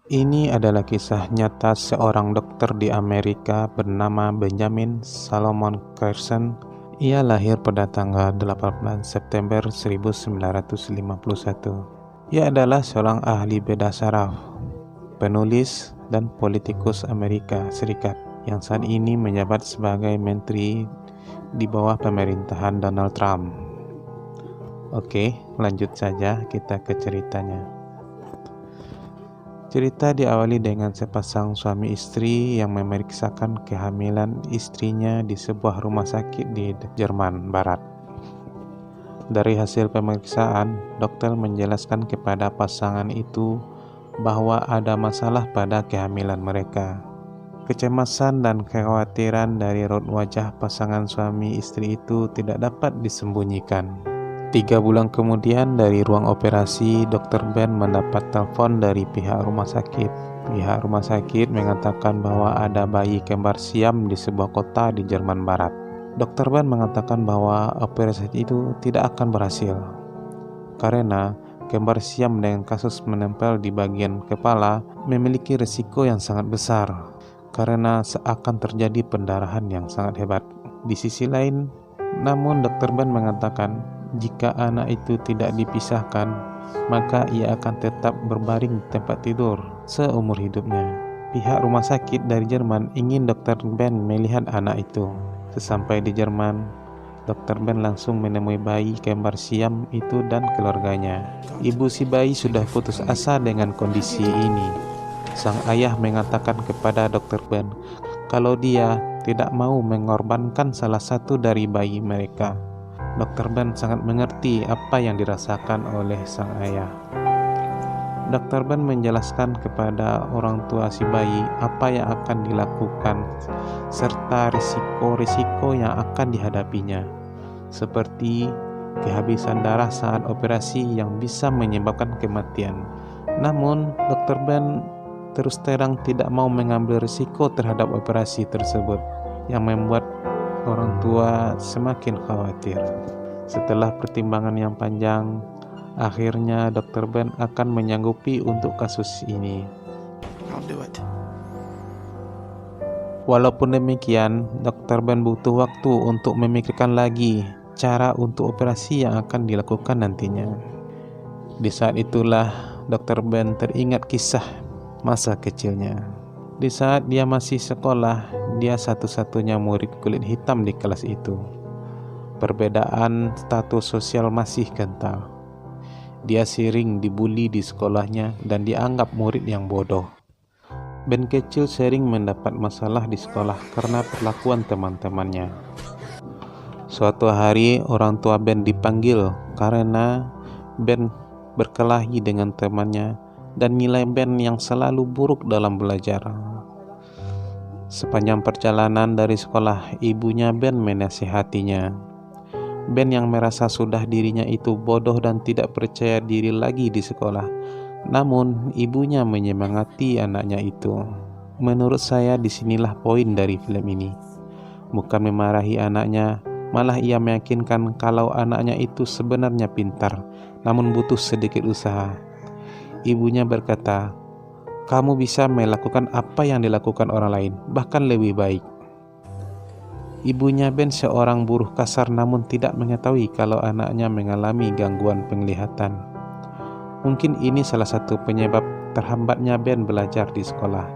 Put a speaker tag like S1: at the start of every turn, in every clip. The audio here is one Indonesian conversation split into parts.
S1: Ini adalah kisah nyata seorang dokter di Amerika bernama Benjamin Solomon Carson. Ia lahir pada tanggal 18 September 1951. Ia adalah seorang ahli bedah saraf, penulis, dan politikus Amerika Serikat yang saat ini menjabat sebagai menteri di bawah pemerintahan Donald Trump. Oke, lanjut saja kita ke ceritanya. Cerita diawali dengan sepasang suami istri yang memeriksakan kehamilan istrinya di sebuah rumah sakit di Jerman Barat. Dari hasil pemeriksaan, dokter menjelaskan kepada pasangan itu bahwa ada masalah pada kehamilan mereka. Kecemasan dan kekhawatiran dari raut wajah pasangan suami istri itu tidak dapat disembunyikan. 3 bulan kemudian dari ruang operasi, Dr. Ben mendapat telepon dari pihak rumah sakit. Pihak rumah sakit mengatakan bahwa ada bayi kembar siam di sebuah kota di Jerman Barat. Dr. Ben mengatakan bahwa operasi itu tidak akan berhasil karena kembar siam dengan kasus menempel di bagian kepala memiliki risiko yang sangat besar karena akan terjadi pendarahan yang sangat hebat. Di sisi lain, namun Dr. Ben mengatakan jika anak itu tidak dipisahkan, maka ia akan tetap berbaring di tempat tidur seumur hidupnya. Pihak rumah sakit dari Jerman ingin Dr. Ben melihat anak itu. Sesampai di Jerman, Dr. Ben langsung menemui bayi kembar siam itu dan keluarganya. Ibu si bayi sudah putus asa dengan kondisi ini. Sang ayah mengatakan kepada Dr. Ben kalau dia tidak mau mengorbankan salah satu dari bayi mereka. Dr. Ben sangat mengerti apa yang dirasakan oleh sang ayah. Dr. Ben menjelaskan kepada orang tua si bayi apa yang akan dilakukan serta risiko-risiko yang akan dihadapinya, seperti kehabisan darah saat operasi yang bisa menyebabkan kematian. Namun, Dr. Ben terus terang tidak mau mengambil risiko terhadap operasi tersebut, yang membuat orang tua semakin khawatir. Setelah pertimbangan yang panjang, akhirnya Dr. Ben akan menyanggupi untuk kasus ini.
S2: I'll do it.
S1: Walaupun demikian, Dr. Ben butuh waktu untuk memikirkan lagi cara untuk operasi yang akan dilakukan nantinya. Di saat itulah Dr. Ben teringat kisah masa kecilnya. Di saat dia masih sekolah, dia satu-satunya murid kulit hitam di kelas itu. Perbedaan status sosial masih kental. Dia sering dibully di sekolahnya dan dianggap murid yang bodoh. Ben kecil sering mendapat masalah di sekolah karena perlakuan teman-temannya. Suatu hari orang tua Ben dipanggil karena Ben berkelahi dengan temannya dan nilai Ben yang selalu buruk dalam belajar. Sepanjang perjalanan dari sekolah, ibunya Ben menasihatinya. Ben yang merasa sudah dirinya itu bodoh dan tidak percaya diri lagi di sekolah. Namun, ibunya menyemangati anaknya itu. Menurut saya, disinilah poin dari film ini. Bukan memarahi anaknya, malah ia meyakinkan kalau anaknya itu sebenarnya pintar, namun butuh sedikit usaha. Ibunya berkata, "Kamu bisa melakukan apa yang dilakukan orang lain, bahkan lebih baik." Ibunya Ben seorang buruh kasar namun tidak mengetahui kalau anaknya mengalami gangguan penglihatan. Mungkin ini salah satu penyebab terhambatnya Ben belajar di sekolah.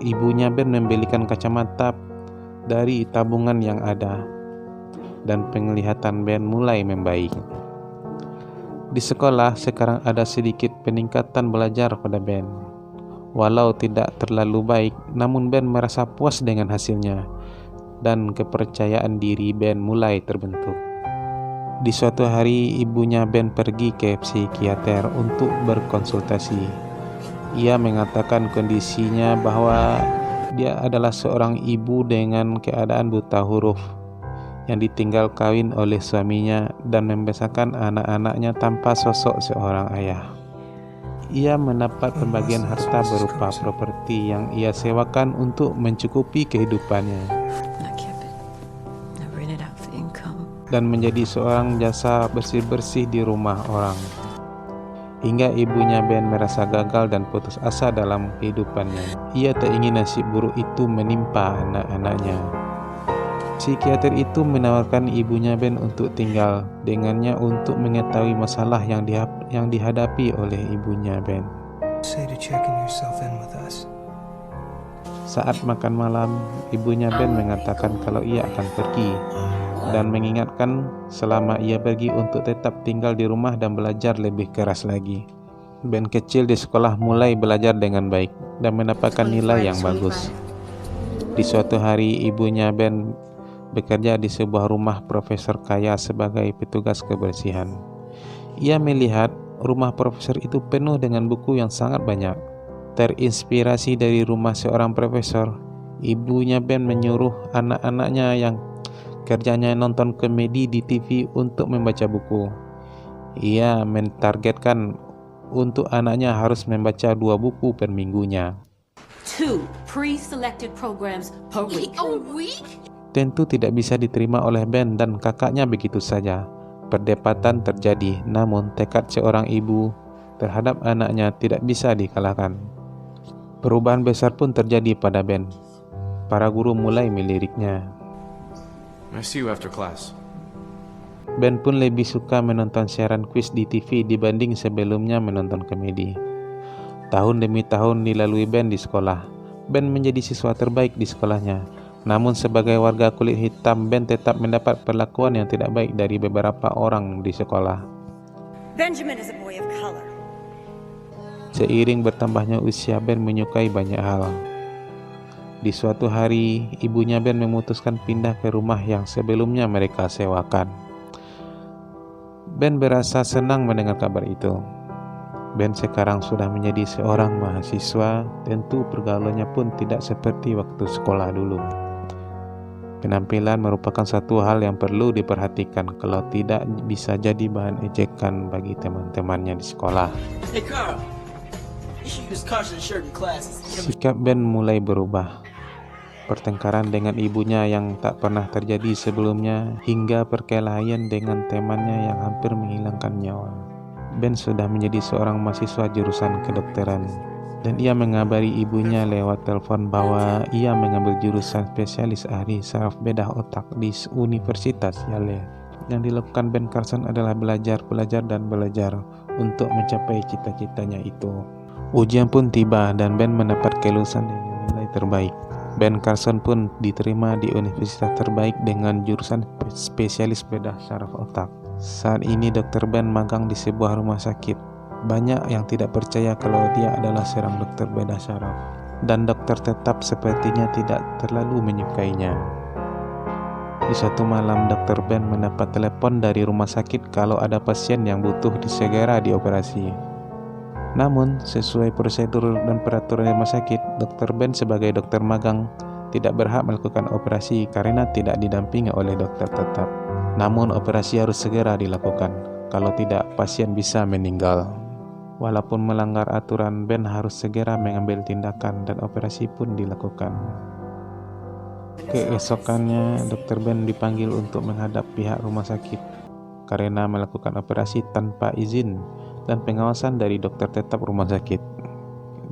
S1: Ibunya Ben membelikan kacamata dari tabungan yang ada, dan penglihatan Ben mulai membaik. Di sekolah sekarang ada sedikit peningkatan belajar pada Ben. Walau tidak terlalu baik, namun Ben merasa puas dengan hasilnya, dan kepercayaan diri Ben mulai terbentuk. Di suatu hari, ibunya Ben pergi ke psikiater untuk berkonsultasi. Ia mengatakan kondisinya bahwa dia adalah seorang ibu dengan keadaan buta huruf yang ditinggal kawin oleh suaminya dan membesarkan anak-anaknya tanpa sosok seorang ayah. Ia mendapat pembagian harta berupa properti yang ia sewakan untuk mencukupi kehidupannya dan menjadi seorang jasa bersih-bersih di rumah orang. hingga ibunya Ben merasa gagal dan putus asa dalam kehidupannya. Ia tak ingin nasib buruk itu menimpa anak-anaknya. Psikiater itu menawarkan ibunya Ben untuk tinggal dengannya untuk mengetahui masalah yang dihadapi oleh ibunya Ben. Saat makan malam, ibunya Ben mengatakan kalau ia akan pergi dan mengingatkan selama ia pergi untuk tetap tinggal di rumah dan belajar lebih keras lagi. Ben kecil di sekolah mulai belajar dengan baik dan mendapatkan nilai yang bagus. Di suatu hari, ibunya Ben bekerja di sebuah rumah profesor kaya sebagai petugas kebersihan. Ia melihat rumah profesor itu penuh dengan buku yang sangat banyak. Terinspirasi dari rumah seorang profesor, ibunya Ben menyuruh anak-anaknya yang kerjanya nonton komedi di TV untuk membaca buku. Ia mentargetkan untuk anaknya harus membaca 2 buku per minggunya.
S2: 2 pre-selected programs per week. A week?
S1: Tentu tidak bisa diterima oleh Ben dan kakaknya begitu saja. Perdebatan terjadi, namun tekad seorang ibu terhadap anaknya tidak bisa dikalahkan. Perubahan besar pun terjadi pada Ben. Para guru mulai meliriknya.
S3: I see you after class.
S1: Ben pun lebih suka menonton siaran kuis di TV dibanding sebelumnya menonton komedi. Tahun demi tahun dilalui Ben di sekolah. Ben menjadi siswa terbaik di sekolahnya. Namun sebagai warga kulit hitam, Ben tetap mendapat perlakuan yang tidak baik dari beberapa orang di sekolah.
S4: Benjamin is a boy of color.
S1: Seiring bertambahnya usia, Ben menyukai banyak hal. Di suatu hari, ibunya Ben memutuskan pindah ke rumah yang sebelumnya mereka sewakan. Ben berasa senang mendengar kabar itu. Ben sekarang sudah menjadi seorang mahasiswa, tentu pergaulannya pun tidak seperti waktu sekolah dulu. Penampilan merupakan satu hal yang perlu diperhatikan, kalau tidak bisa jadi bahan ejekan bagi teman-temannya di sekolah.
S5: Hey Carl, you should use Carson's shirt in class.
S1: Sikap Ben mulai berubah. Pertengkaran dengan ibunya yang tak pernah terjadi sebelumnya hingga perkelahian dengan temannya yang hampir menghilangkan nyawa. Ben sudah menjadi seorang mahasiswa jurusan kedokteran dan ia mengabari ibunya lewat telepon bahwa ia mengambil jurusan spesialis ahli saraf bedah otak di Universitas Yale. Yang dilakukan Ben Carson adalah belajar untuk mencapai cita-citanya itu. Ujian pun tiba dan Ben mendapat kelulusan dengan nilai terbaik. Ben Carson pun diterima di universitas terbaik dengan jurusan spesialis bedah saraf otak. Saat ini Dr. Ben magang di sebuah rumah sakit. Banyak yang tidak percaya kalau dia adalah seorang dokter bedah saraf, dan dokter tetap sepertinya tidak terlalu menyukainya. Di suatu malam, Dr. Ben mendapat telepon dari rumah sakit kalau ada pasien yang butuh segera dioperasi. Namun, sesuai prosedur dan peraturan rumah sakit, Dr. Ben sebagai dokter magang tidak berhak melakukan operasi karena tidak didampingi oleh dokter tetap. Namun, operasi harus segera dilakukan, kalau tidak pasien bisa meninggal. Walaupun melanggar aturan, Ben harus segera mengambil tindakan dan operasi pun dilakukan. Keesokannya, Dr. Ben dipanggil untuk menghadap pihak rumah sakit karena melakukan operasi tanpa izin dan pengawasan dari dokter tetap rumah sakit.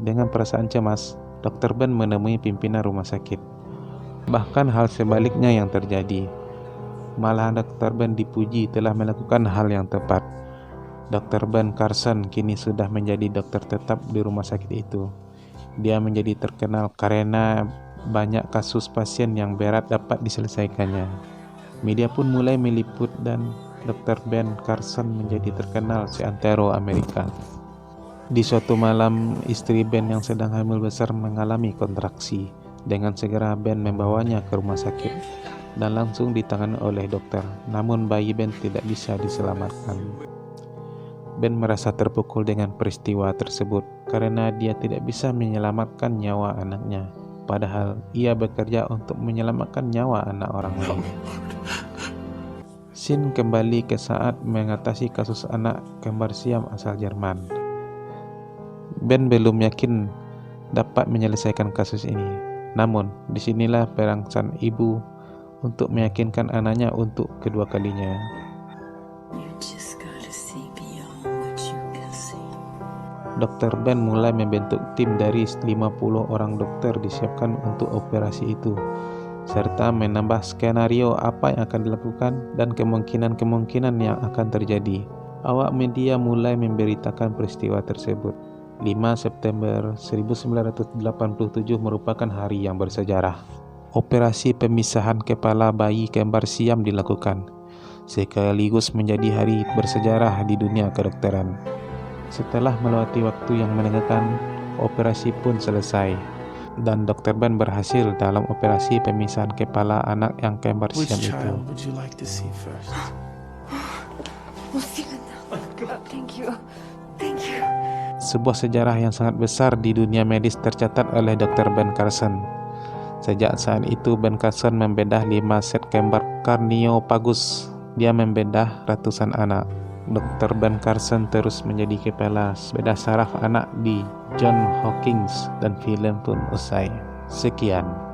S1: Dengan perasaan cemas, Dr. Ben menemui pimpinan rumah sakit. Bahkan hal sebaliknya yang terjadi. Malahan Dr. Ben dipuji telah melakukan hal yang tepat. Dr. Ben Carson kini sudah menjadi dokter tetap di rumah sakit itu. Dia menjadi terkenal karena banyak kasus pasien yang berat dapat diselesaikannya. Media pun mulai meliput dan Dr. Ben Carson menjadi terkenal seantero Amerika. Di suatu malam, istri Ben yang sedang hamil besar mengalami kontraksi. Dengan segera Ben membawanya ke rumah sakit dan langsung ditangani oleh dokter. Namun bayi Ben tidak bisa diselamatkan. Ben merasa terpukul dengan peristiwa tersebut karena dia tidak bisa menyelamatkan nyawa anaknya, padahal ia bekerja untuk menyelamatkan nyawa anak orang lain. Scene kembali ke saat mengatasi kasus anak kembar siam asal Jerman. Ben belum yakin dapat menyelesaikan kasus ini. Namun, disinilah perangsang ibu untuk meyakinkan anaknya untuk kedua kalinya.
S2: You just gotta see beyond what you can see.
S1: Dr. Ben mulai membentuk tim dari 50 orang dokter disiapkan untuk operasi itu, serta menambah skenario apa yang akan dilakukan dan kemungkinan-kemungkinan yang akan terjadi. Awak media mulai memberitakan peristiwa tersebut. 5 September 1987 merupakan hari yang bersejarah. Operasi pemisahan kepala bayi kembar Siam dilakukan, sekaligus menjadi hari bersejarah di dunia kedokteran. Setelah melewati waktu yang menegangkan, operasi pun selesai, dan Dr. Ben berhasil dalam operasi pemisahan kepala anak yang kembar
S6: Which
S1: Siam itu.
S6: child would you like to see first?
S4: Thank you. Thank you.
S1: Sebuah sejarah yang sangat besar di dunia medis tercatat oleh Dr. Ben Carson. Sejak saat itu, Ben Carson membedah 5 set kembar Karniopagus. Dia membedah ratusan anak. Dr. Ben Carson terus menjadi kepala bedah saraf anak di Johns Hopkins dan film pun usai. Sekian.